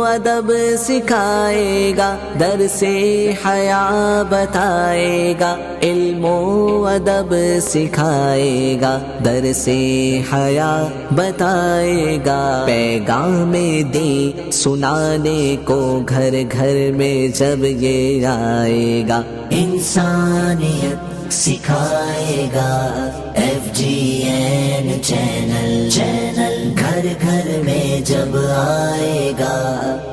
ادب سکھائے گا، درس حیا بتائے گا، علم و ادب سکھائے گا، درس حیا بتائے گا، پیغام دین سنانے کو گھر گھر میں جب یہ آئے گا، انسانیت سکھائے گا، ایف جی این چینل گھر گھر میں جب آئے گا،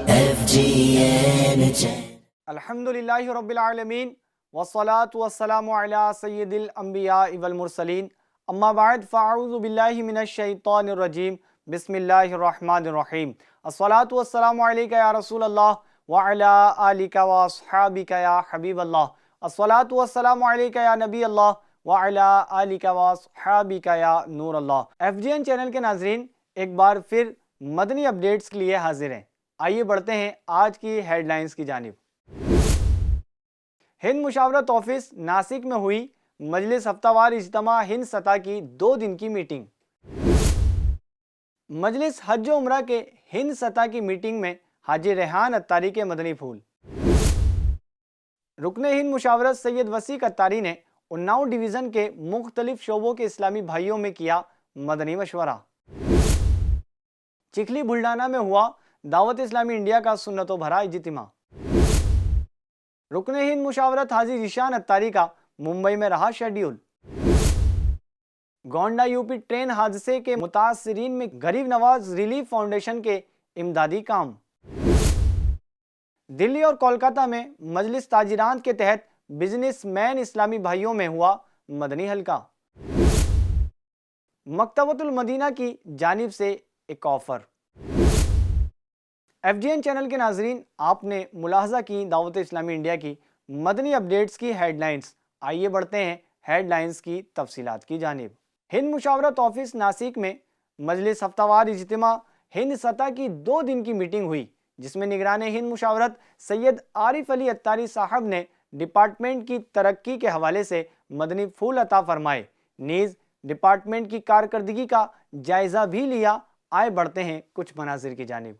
ایف جی این چینل۔ الحمدللہ رب العالمین والصلاة والسلام علی سید الانبیاء والمرسلین، اما بعد فاعوذ باللہ من الشیطان الرجیم، بسم اللہ الرحمن الرحیم۔ الصلاة والسلام علیک یا رسول اللہ وعلی آلک واصحابک یا حبیب اللہ، الصلاة والسلام علیک یا نبی اللہ وعلی آلک واصحابک یا نور اللہ۔ ایف جی این چینل کے ناظرین ایک بار پھر مدنی اپڈیٹس کے لیے حاضر ہیں۔ آئیے بڑھتے ہیں آج کی ہیڈ لائنز کی جانب۔ ہند مشاورت آفس ناسک میں ہوئی مجلس ہفتہ وار اجتماع ہند سطح کی 2 دن کی میٹنگ۔ مجلس حج و عمرہ کے ہند سطح کی میٹنگ میں حاجی ریحان اتاری کے مدنی پھول۔ رکن ہند مشاورت سید وسیق اتاری نے اناؤ ڈویژن کے مختلف شعبوں کے اسلامی بھائیوں میں کیا مدنی مشورہ۔ چکھلی بلڈانہ میں ہوا دعوت اسلامی انڈیا کا سنتوں بھرا اجتماع۔ رکن ہند مشاورت حاجی ذیشان اتاری کا ممبئی میں رہا شیڈیول۔ گونڈا یوپی ٹرین حادثے کے متاثرین میں غریب نواز ریلیف فاؤنڈیشن کے امدادی کام۔ دلی اور کولکاتہ میں مجلس تاجران کے تحت بزنس مین اسلامی بھائیوں میں ہوا مدنی حلقہ۔ مکتبۃ المدینہ کی جانب سے ایک offer. F G N channel کے ناظرین آپ نے ملاحظہ کی دعوت اسلامی انڈیا کی مدنی اپڈیٹس کی ہیڈ لائنز۔ آئیے بڑھتے ہیں ہیڈ لائنز کی تفصیلات کی جانب۔ ہند مشاورت آفس ناسک میں مجلس ہفتہ وار اجتماع ہند سطح کی 2 دن کی میٹنگ ہوئی، جس میں نگران ہند مشاورت سید عارف علی اتاری صاحب نے ڈپارٹمنٹ کی ترقی کے حوالے سے مدنی پھول عطا فرمائے، نیز ڈپارٹمنٹ کی کارکردگی کا جائزہ بھی لیا۔ آئے بڑھتے ہیں کچھ مناظر کی جانب۔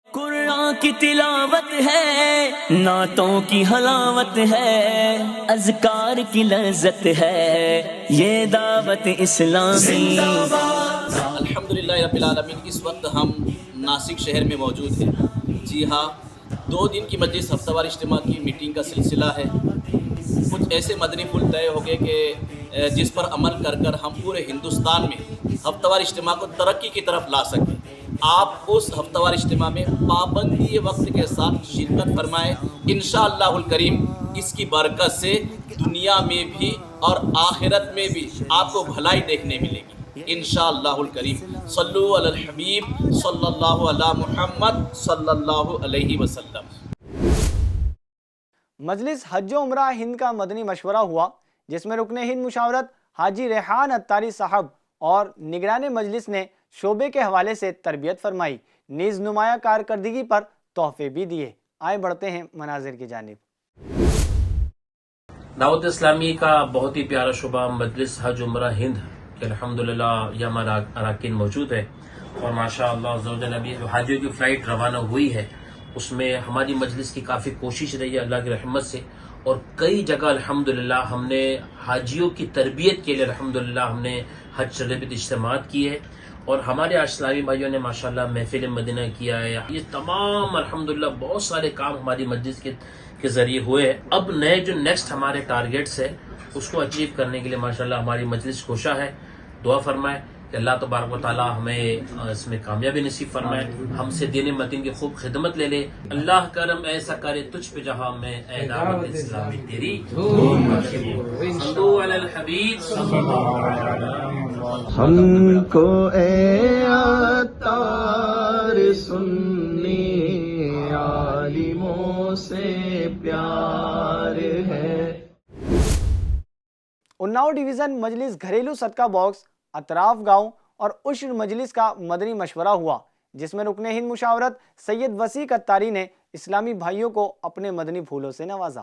قرآن کی تلاوت ہے، نعتوں کی حلاوت ہے، اذکار کی لذت ہے، یہ دعوت اسلامی۔ الحمدللہ رب العالمین۔ اس وقت ہم ناسک شہر میں موجود ہیں۔ جی ہاں، 2 دن کی مجلس ہفتہ وار اجتماع کی میٹنگ کا سلسلہ ہے۔ کچھ ایسے مدنی پھول طے ہو گئے کہ جس پر عمل کر کر ہم پورے ہندوستان میں ہفتہ وار اجتماع کو ترقی کی طرف لا سکیں۔ آپ اس ہفتہ وار اجتماع میں پابندی وقت کے ساتھ شرکت فرمائیں۔ انشاءاللہ الکریم اس کی برکت سے دنیا میں بھی اور آخرت میں بھی آپ کو بھلائی دیکھنے ملے گی انشاءاللہ الکریم۔ صلو علی الحبیب صلی اللہ علی محمد صلی اللہ علیہ وسلم۔ مجلس حج و عمرہ ہند کا مدنی مشورہ ہوا، جس میں رکن ہند مشاورت حاجی ریحان اتاری صاحب اور نگران مجلس نے شعبے کے حوالے سے تربیت فرمائی، نیز نمایاں کارکردگی پر تحفے بھی دیے۔ آئے بڑھتے ہیں مناظر کی جانب۔ دعوت اسلامی کا بہت ہی پیارا شعبہ مجلس حج عمرہ ہند کہ الحمدللہ یہ ہمارا اراکین موجود ہے، اور ماشاءاللہ عزوجل ابھی جو حاجیوں کی فلائٹ روانہ ہوئی ہے اس میں ہماری مجلس کی کافی کوشش رہی ہے اللہ کی رحمت سے، اور کئی جگہ الحمدللہ ہم نے حاجیوں کی تربیت کے لیے الحمدللہ ہم نے حج تربیت اجتماعات کی ہے، اور ہمارے اسلامی بھائیوں نے ماشاءاللہ محفل مدینہ کیا ہے۔ یہ تمام الحمدللہ بہت سارے کام ہماری مجلس کے ذریعے ہوئے ہیں۔ اب نئے جو نیکسٹ ہمارے ٹارگیٹس ہے اس کو اچیو کرنے کے لیے ماشاءاللہ ہماری مجلس کوشاں ہے۔ دعا فرمائے کہ اللہ تبارک و تعالی ہمیں اس میں کامیابی نصیب فرمائے، ہم سے دین متین کی خوب خدمت لے لے۔ اللہ کرم ایسا کرے تجھ پہ جہاں میں، اے دعوت اسلامی تیری صلو علی الحبیب صلی اللہ علیہ وسلم۔ ہم کو اے عطار سنی عالموں سے پیار ہے۔ اناؤ ڈویژن مجلس گھریلو صدقہ باکس اطراف گاؤں اور عشر مجلس کا مدنی مشورہ ہوا، جس میں رکن ہند مشاورت سید وسیق اتاری نے اسلامی بھائیوں کو اپنے مدنی پھولوں سے نوازا۔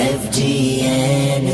FGN